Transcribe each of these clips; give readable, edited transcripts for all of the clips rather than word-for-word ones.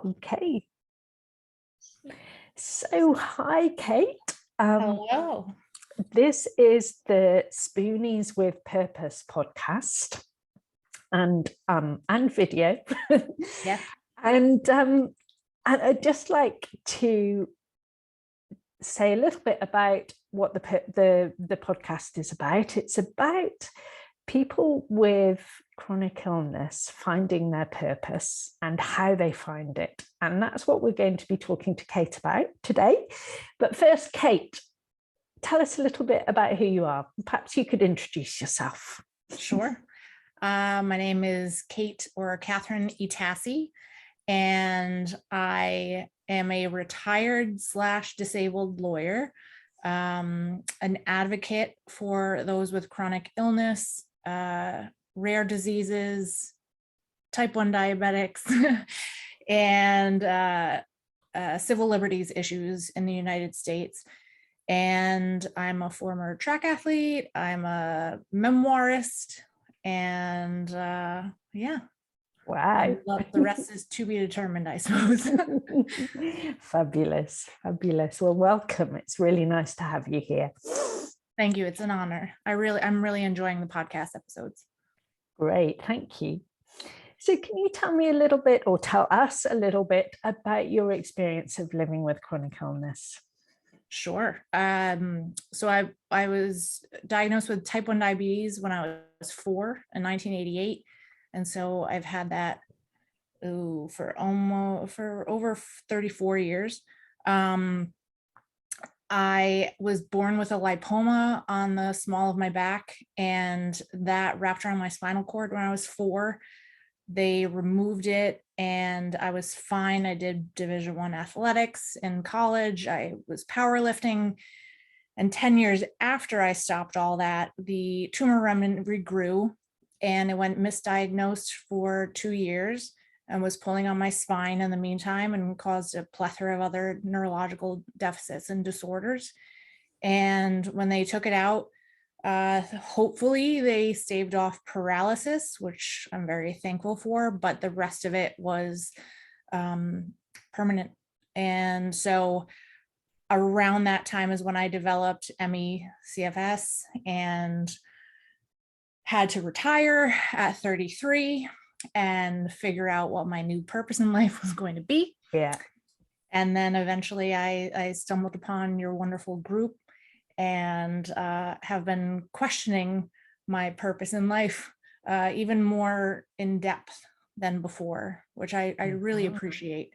Okay. So, hi, Kate. Hello. This is the Spoonies with Purpose podcast and video. Yeah. And I'd just like to say a little bit about what the podcast is about. It's about people with chronic illness finding their purpose and how they find it. And that's what we're going to be talking to Kate about today. But first, Kate, tell us a little bit about who you are. Perhaps you could introduce yourself. Sure. My name is Kate or Catherine Itacy, and I am a retired / disabled lawyer, an advocate for those with chronic illness, rare diseases, type 1 diabetics, and civil liberties issues in the United States. And I'm a former track athlete. I'm a memoirist, and yeah. Wow. The rest is to be determined, I suppose. Fabulous. Well, welcome. It's really nice to have you here. Thank you. It's an honor. I'm really enjoying the podcast episodes. Great. Thank you. So can you tell me a little bit, or tell us a little bit about your experience of living with chronic illness? Sure. So I was diagnosed with type 1 diabetes when I was 4 in 1988. And so I've had that for over 34 years. I was born with a lipoma on the small of my back, and that wrapped around my spinal cord when I was 4. They removed it and I was fine. I did Division I athletics in college. I was powerlifting. And 10 years after I stopped all that, the tumor remnant regrew and it went misdiagnosed for 2 years and was pulling on my spine in the meantime and caused a plethora of other neurological deficits and disorders. And when they took it out, hopefully they staved off paralysis, which I'm very thankful for, but the rest of it was permanent. And so around that time is when I developed ME/CFS and had to retire at 33 and figure out what my new purpose in life was going to be. Yeah. And then eventually I stumbled upon your wonderful group and have been questioning my purpose in life even more in depth than before, which I really appreciate.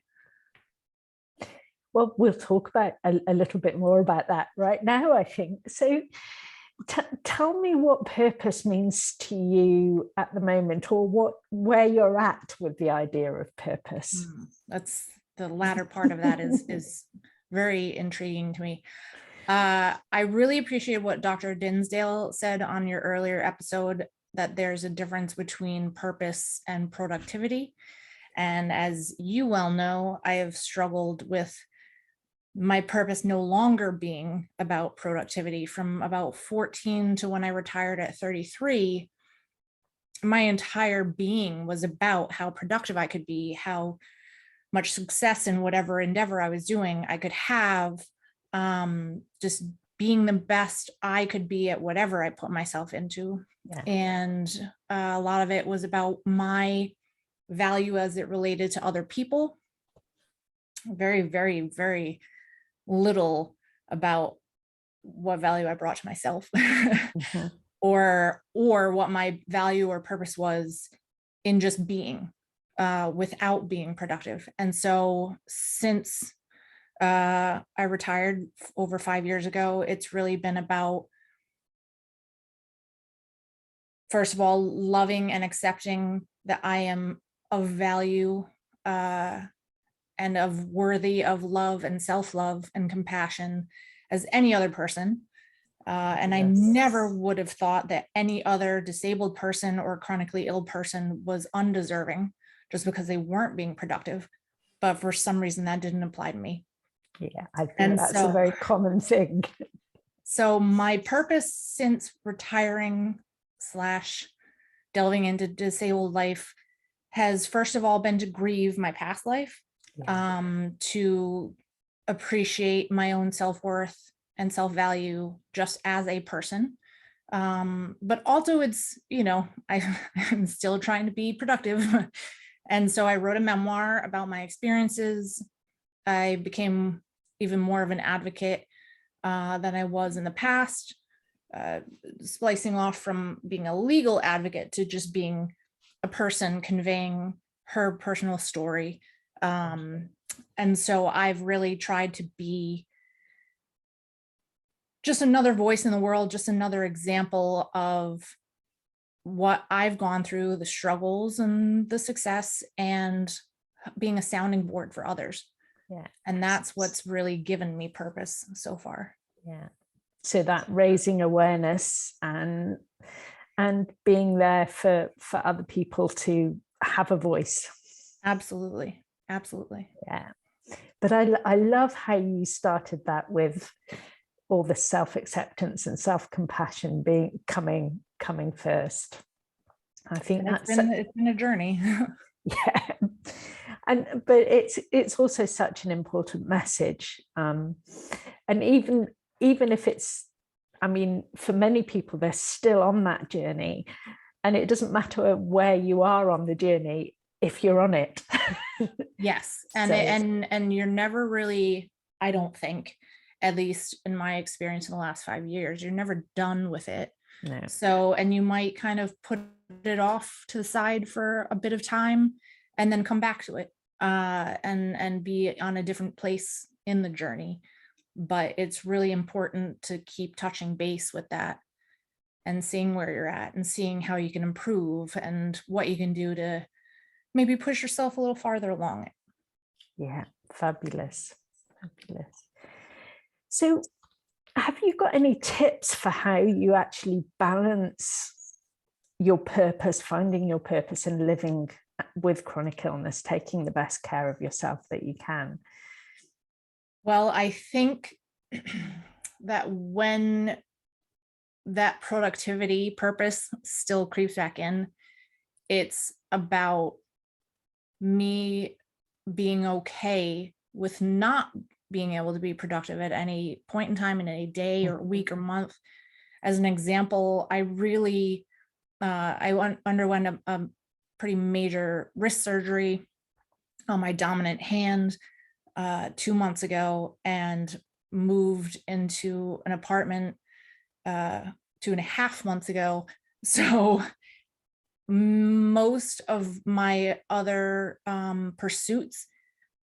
Well, we'll talk about a little bit more about that right now, I think. So tell me what purpose means to you at the moment, or where you're at with the idea of purpose. That's the latter part of that is very intriguing to me. I really appreciate what Dr. Dinsdale said on your earlier episode, that there's a difference between purpose and productivity. And as you well know, I have struggled with my purpose no longer being about productivity. From about 14 to when I retired at 33, my entire being was about how productive I could be, how much success in whatever endeavor I was doing I could have, just being the best I could be at whatever I put myself into. Yeah. And a lot of it was about my value as it related to other people. Very, very, very little about what value I brought to myself. Mm-hmm. or what my value or purpose was in just being without being productive. And so since I retired over 5 years ago, it's really been about, first of all, loving and accepting that I am of value and of worthy of love and self-love and compassion as any other person. And yes. I never would have thought that any other disabled person or chronically ill person was undeserving just because they weren't being productive. But for some reason that didn't apply to me. Yeah, I think that's a very common thing. So my purpose since retiring / delving into disabled life has first of all been to grieve my past life. to appreciate my own self-worth and self-value just as a person. But also it's, I'm still trying to be productive. And so I wrote a memoir about my experiences. I became even more of an advocate than I was in the past, splicing off from being a legal advocate to just being a person conveying her personal story. And so I've really tried to be just another voice in the world, just another example of what I've gone through, the struggles and the success, and being a sounding board for others. Yeah. And that's what's really given me purpose so far. Yeah. So that raising awareness and being there for other people to have a voice. Absolutely. Absolutely. Yeah. But I love how you started that with all the self-acceptance and self-compassion coming first. I think it's been a journey. Yeah. But it's also such an important message. And even if it's, I mean, for many people, they're still on that journey, and it doesn't matter where you are on the journey if you're on it. Yes. And you're never really, I don't think, at least in my experience in the last 5 years, you're never done with it. No. So, and you might kind of put it off to the side for a bit of time and then come back to it, and be on a different place in the journey. But it's really important to keep touching base with that and seeing where you're at and seeing how you can improve and what you can do to maybe push yourself a little farther along it. Yeah, fabulous. Fabulous. So have you got any tips for how you actually balance your purpose, finding your purpose and living with chronic illness, taking the best care of yourself that you can? Well, I think that when that productivity purpose still creeps back in, it's about me being okay with not being able to be productive at any point in time in any day or week or month. As an example, I really, underwent a pretty major wrist surgery on my dominant hand 2 months ago, and moved into an apartment 2.5 months ago. So most of my other pursuits,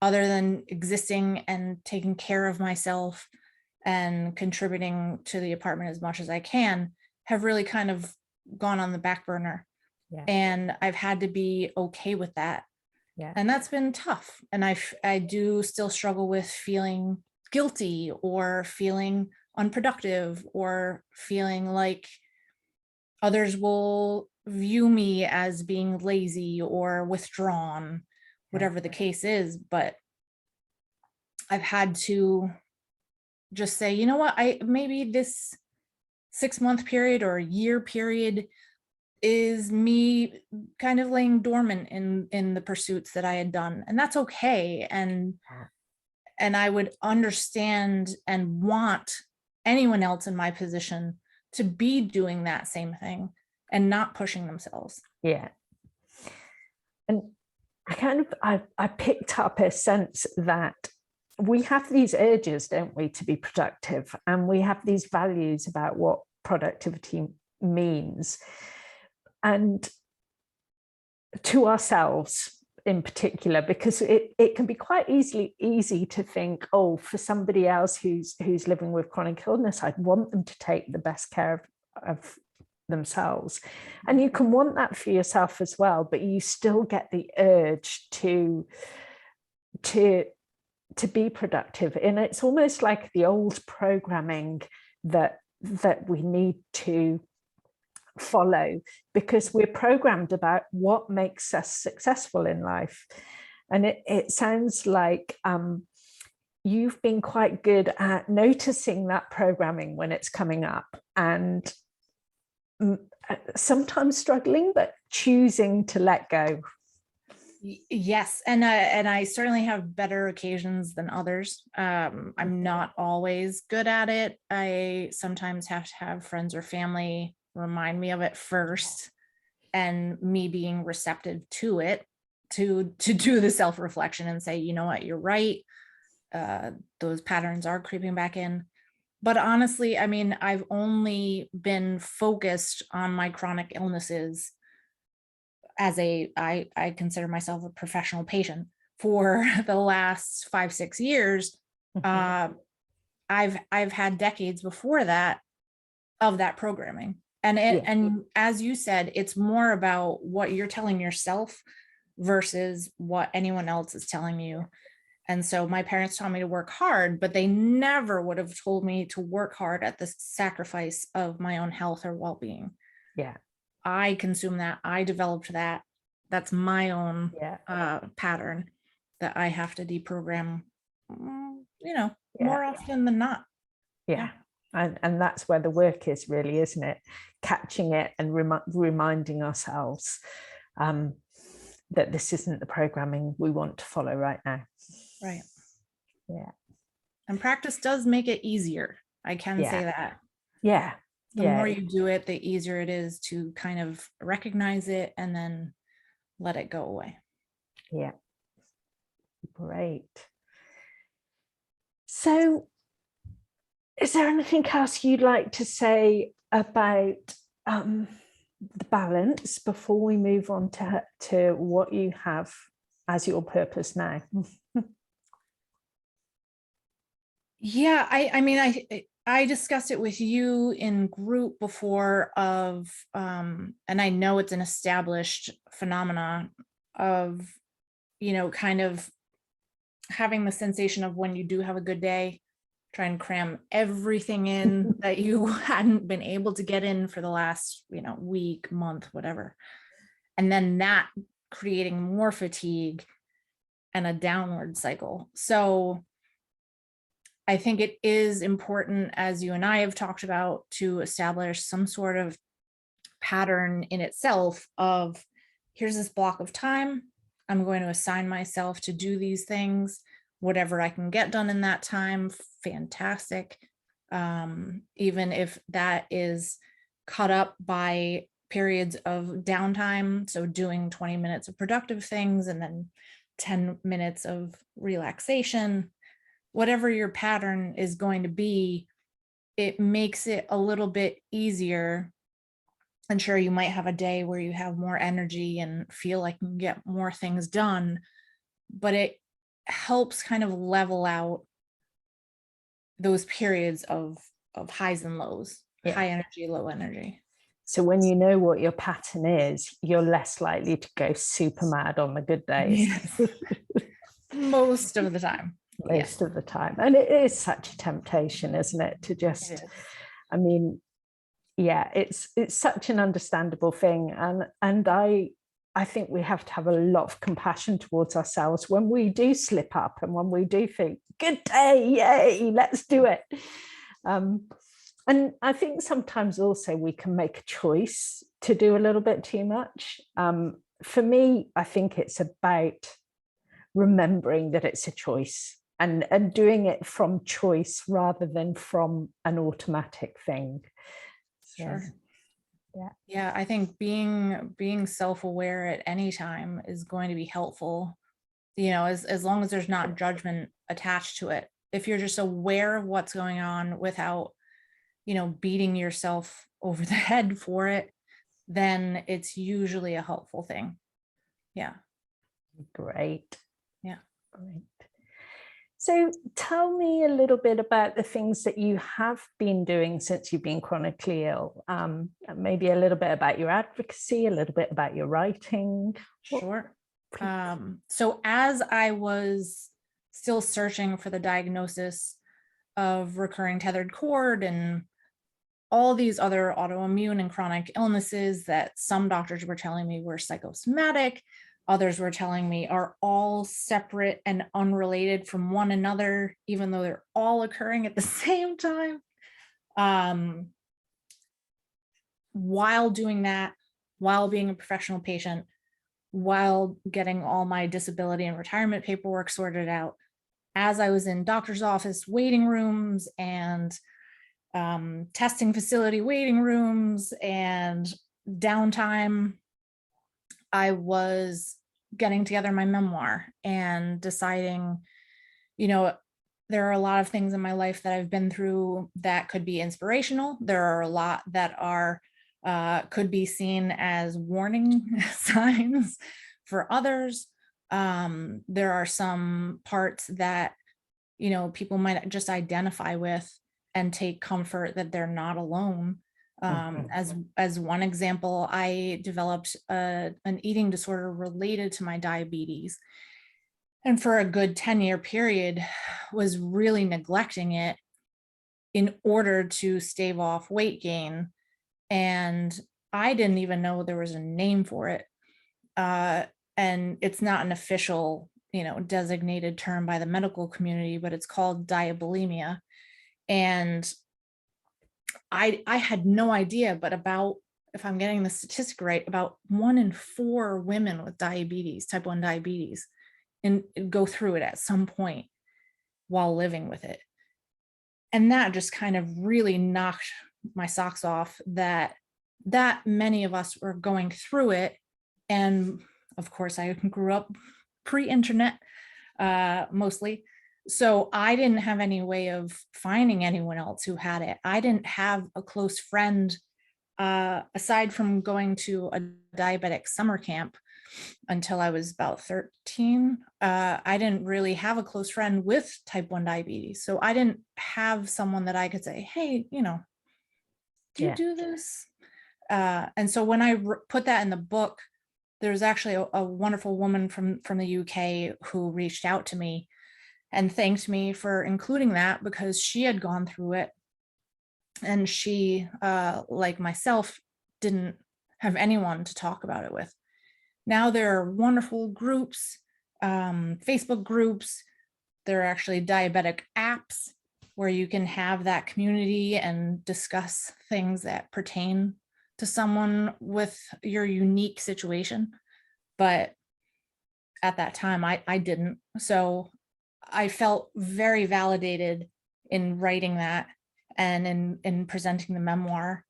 other than existing and taking care of myself and contributing to the apartment as much as I can, have really kind of gone on the back burner. Yeah. And I've had to be okay with that. Yeah. And that's been tough. And I do still struggle with feeling guilty or feeling unproductive or feeling like others will view me as being lazy or withdrawn, whatever the case is. But I've had to just say, you know what, maybe this 6-month period or a year period is me kind of laying dormant in the pursuits that I had done, and that's okay. And I would understand and want anyone else in my position to be doing that same thing and not pushing themselves. Yeah. And I picked up a sense that we have these urges, don't we, to be productive, and we have these values about what productivity means, and to ourselves in particular, because it can be quite easy to think, oh, for somebody else who's living with chronic illness, I'd want them to take the best care of themselves. And you can want that for yourself as well, but you still get the urge to be productive. And it's almost like the old programming that we need to follow, because we're programmed about what makes us successful in life. And it sounds like you've been quite good at noticing that programming when it's coming up, and sometimes struggling, but choosing to let go. Yes, and I certainly have better occasions than others. I'm not always good at it. I sometimes have to have friends or family remind me of it first, and me being receptive to it, to do the self-reflection and say, you know what, you're right. Those patterns are creeping back in. But honestly, I mean, I've only been focused on my chronic illnesses as I consider myself a professional patient for the last 5-6 years. Mhm. I've had decades before that of that programming. Yeah, And as you said, it's more about what you're telling yourself versus what anyone else is telling you. And so my parents taught me to work hard, but they never would have told me to work hard at the sacrifice of my own health or well-being. yeah, I consume that. I developed that. That's my own yeah, pattern that I have to deprogram, yeah, more often than not. yeah. Yeah. And that's where the work is really, isn't it? Catching it and reminding ourselves um, that this isn't the programming we want to follow right now. Right. Yeah, And practice does make it easier. I can yeah, say that. yeah, The yeah, more you do it, the easier it is to kind of recognize it and then let it go away. yeah. Great. So, is there anything else you'd like to say about the balance before we move on to what you have as your purpose now? Yeah, I mean, I discussed it with you in group before of and I know it's an established phenomena of, kind of having the sensation of when you do have a good day, try and cram everything in that you hadn't been able to get in for the last, week, month, whatever. And then that creating more fatigue and a downward cycle. So I think it is important, as you and I have talked about, to establish some sort of pattern in itself of, here's this block of time. I'm going to assign myself to do these things. Whatever I can get done in that time, fantastic. Even if that is cut up by periods of downtime. So doing 20 minutes of productive things and then 10 minutes of relaxation, whatever your pattern is going to be, it makes it a little bit easier. And sure, you might have a day where you have more energy and feel like you can get more things done, but it helps kind of level out those periods of highs and lows, Yeah. high energy, low energy. So when you know what your pattern is, you're less likely to go super mad on the good days. Yes. Most of the time. Most of the time. And it is such a temptation, isn't it? To just, I mean, yeah, it's such an understandable thing. And I think we have to have a lot of compassion towards ourselves when we do slip up and when we do think, good day, yay, let's do it. And I think sometimes also we can make a choice to do a little bit too much. For me, I think it's about remembering that it's a choice and doing it from choice rather than from an automatic thing. So, Sure. yeah. Yeah, I think being self-aware at any time is going to be helpful, as long as there's not judgment attached to it. If you're just aware of what's going on without, beating yourself over the head for it, then it's usually a helpful thing. Yeah. Great. Yeah. Great. So tell me a little bit about the things that you have been doing since you've been chronically ill. Maybe a little bit about your advocacy, a little bit about your writing. Sure. So as I was still searching for the diagnosis of recurring tethered cord and all these other autoimmune and chronic illnesses that some doctors were telling me were psychosomatic, others were telling me are all separate and unrelated from one another, even though they're all occurring at the same time. While doing that, while being a professional patient, while getting all my disability and retirement paperwork sorted out, as I was in doctor's office waiting rooms and testing facility waiting rooms and downtime, I was getting together my memoir and deciding, there are a lot of things in my life that I've been through that could be inspirational. There are a lot that are could be seen as warning signs for others. There are some parts that, people might just identify with and take comfort that they're not alone. As one example, I developed an eating disorder related to my diabetes. And for a good 10-year period, was really neglecting it in order to stave off weight gain. And I didn't even know there was a name for it. And it's not an official, designated term by the medical community, but it's called diabulimia. And I had no idea, but about, if I'm getting the statistic right, about 1 in 4 women with diabetes, type 1 diabetes, and go through it at some point while living with it. And that just kind of really knocked my socks off that many of us were going through it. And of course, I grew up pre-internet, mostly. So I didn't have any way of finding anyone else who had it. I didn't have a close friend, aside from going to a diabetic summer camp until I was about 13. I didn't really have a close friend with type 1 diabetes. So I didn't have someone that I could say, hey, do you do this? And so when I put that in the book, there's actually a wonderful woman from the UK who reached out to me and thanked me for including that, because she had gone through it. And she, like myself, didn't have anyone to talk about it with. Now there are wonderful groups, Facebook groups. There are actually diabetic apps where you can have that community and discuss things that pertain to someone with your unique situation. But at that time, I didn't. So I felt very validated in writing that and in presenting the memoir.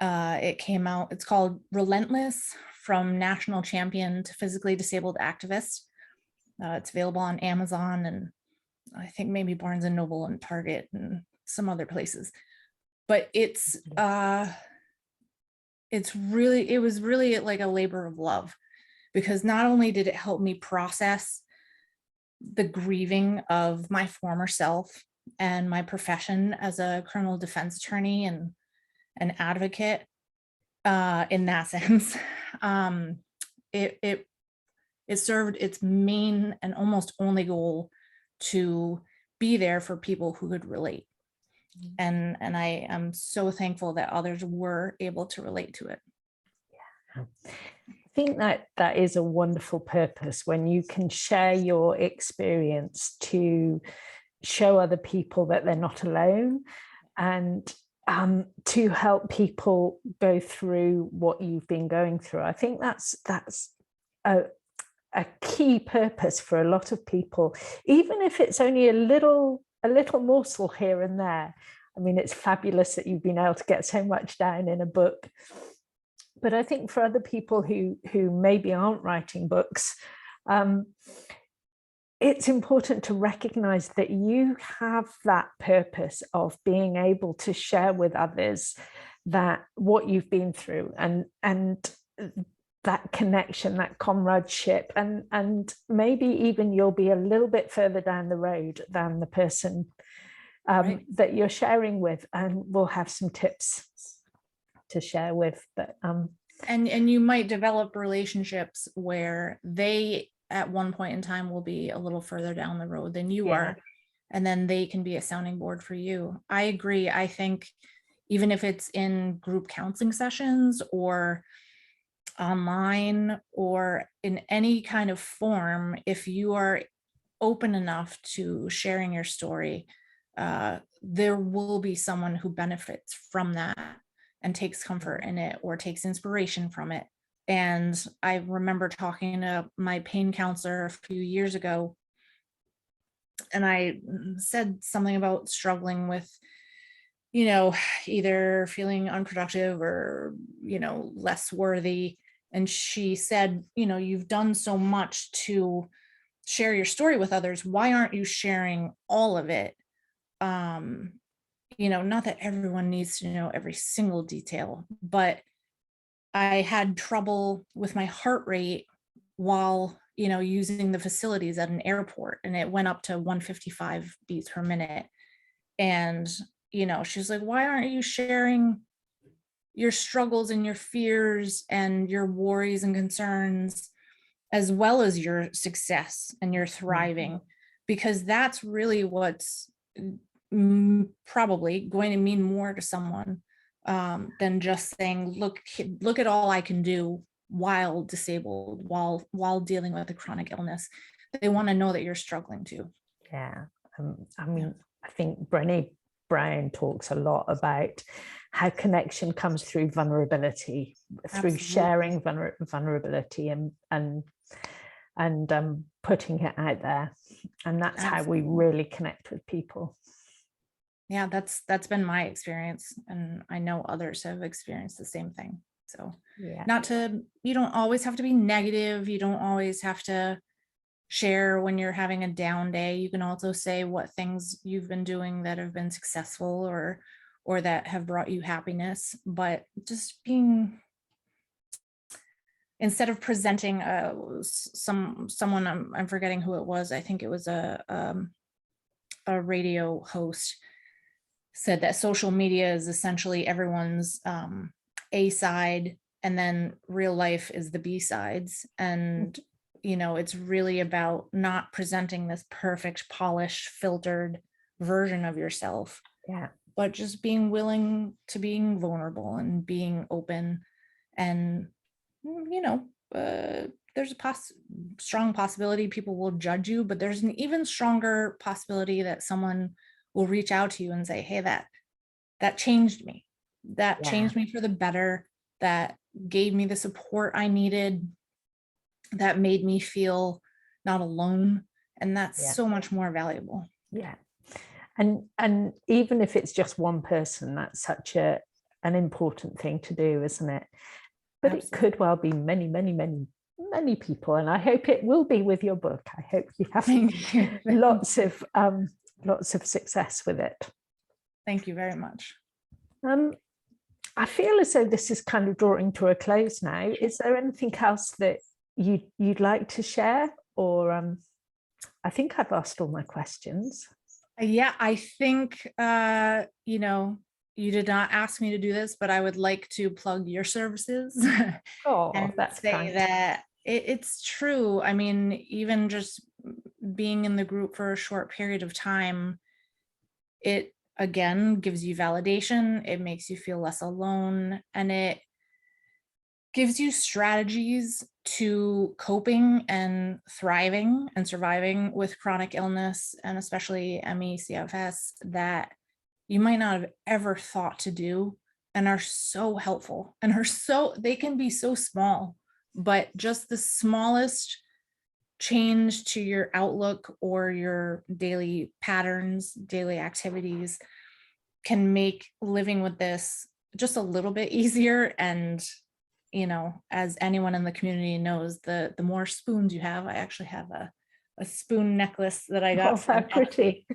It came out, it's called Relentless, From National Champion to Physically Disabled Activist. It's available on Amazon and I think maybe Barnes and Noble and Target and some other places. But it was really like a labor of love, because not only did it help me process the grieving of my former self and my profession as a criminal defense attorney and an advocate, in that sense, it served its main and almost only goal to be there for people who could relate. And I am so thankful that others were able to relate to it. Yeah. I think that is a wonderful purpose, when you can share your experience to show other people that they're not alone, and to help people go through what you've been going through. I think that's a key purpose for a lot of people, even if it's only a little morsel here and there. I mean, it's fabulous that you've been able to get so much down in a book. But I think for other people who maybe aren't writing books, it's important to recognize that you have that purpose of being able to share with others that what you've been through, and that connection, that comradeship, and maybe even you'll be a little bit further down the road than the person right. that you're sharing with, and we'll have some tips to share with. But and you might develop relationships where they at one point in time will be a little further down the road than you are, and then they can be a sounding board for you. I agree. I think even if it's in group counseling sessions or online or in any kind of form, if you are open enough to sharing your story, there will be someone who benefits from that and takes comfort in it or takes inspiration from it. And I remember talking to my pain counselor a few years ago, and I said something about struggling with, either feeling unproductive or, less worthy. And she said, you've done so much to share your story with others. Why aren't you sharing all of it? Not that everyone needs to know every single detail, but I had trouble with my heart rate while, using the facilities at an airport, and it went up to 155 beats per minute. And, she's like, why aren't you sharing your struggles and your fears and your worries and concerns, as well as your success and your thriving? Because that's really what's probably going to mean more to someone than just saying, look at all I can do while disabled, while dealing with a chronic illness. They want to know that you're struggling too. Yeah. I think Brené Brown talks a lot about how connection comes through vulnerability, through Absolutely. sharing vulnerability and putting it out there. And that's Absolutely. how we really connect with people. Yeah, that's been my experience, and I know others have experienced the same thing. So Yeah. You don't always have to be negative. You don't always have to share when you're having a down day. You can also say what things you've been doing that have been successful or that have brought you happiness. But just instead of presenting someone, I'm forgetting who it was. I think it was a radio host, said that social media is essentially everyone's A side, and then real life is the B sides. And it's really about not presenting this perfect, polished, filtered version of yourself. Yeah. But just being willing to being vulnerable and being open. And, there's a strong possibility people will judge you, but there's an even stronger possibility that someone will reach out to you and say, hey, that changed me. That changed me for the better. That gave me the support I needed. That made me feel not alone. And that's so much more valuable. Yeah. And even if it's just one person, that's such an important thing to do, isn't it? But Absolutely. It could well be many, many, many, many people. And I hope it will be with your book. I hope you have lots of success with it. Thank you very much. I feel as though this is kind of drawing to a close now. Is there anything else that you'd like to share? Or I think I've asked all my questions. Yeah, I think, you did not ask me to do this, but I would like to plug your services. Oh, and that's say kind. that it's true. I mean, even just being in the group for a short period of time, it again gives you validation. It makes you feel less alone, and it gives you strategies to coping and thriving and surviving with chronic illness, and especially ME/CFS, that you might not have ever thought to do, and are so helpful, and they can be so small, but just the smallest change to your outlook or your daily patterns, daily activities can make living with this just a little bit easier. And as anyone in the community knows, the more spoons you have, I actually have a spoon necklace that I got. Oh, how pretty.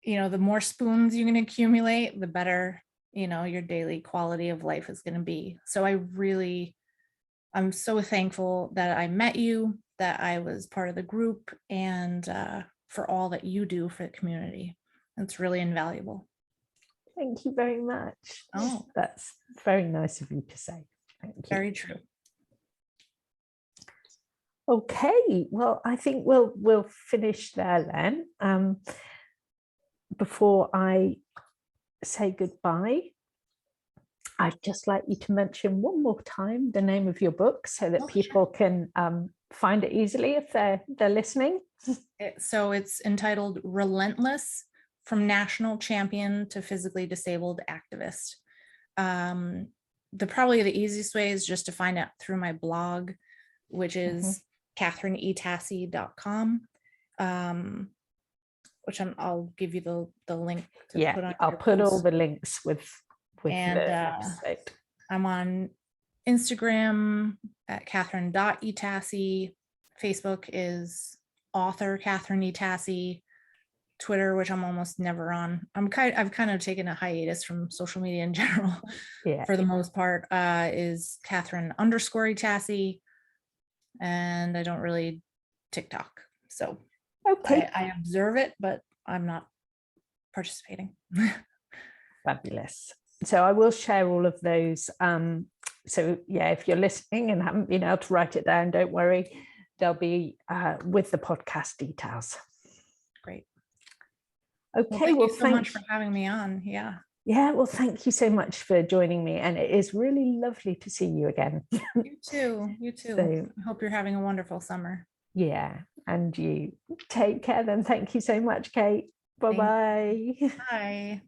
The more spoons you can accumulate, the better, your daily quality of life is going to be. So I'm so thankful that I met you, that I was part of the group, and for all that you do for the community. It's really invaluable. Thank you very much. Oh, that's very nice of you to say. Thank you. Very true. Okay, well, I think we'll finish there then. Before I say goodbye, I'd just like you to mention one more time the name of your book so that people can find it easily if they're listening. So it's entitled Relentless: From National Champion to Physically Disabled Activist. probably the easiest way is just to find out through my blog, which is expereince.com, which I'll give you the link to put on. I'll put post. all the links with and the website. I'm on Instagram at Catherine.Itacy. Facebook is author Catherine Itacy. Twitter, which I'm almost never on. I've kind of taken a hiatus from social media in general. For the most part, is Catherine_Itacy, and I don't really TikTok. So I observe it, but I'm not participating. Fabulous. So I will share all of those. So yeah, if you're listening and haven't been able to write it down, don't worry, they'll be with the podcast details. Great. Okay, well, thank you so much for having me on. Yeah, well, thank you so much for joining me, and it is really lovely to see you again. You too. So, I hope you're having a wonderful summer. Yeah, and you take care then. Thank you so much, Kate. Bye-bye. Bye.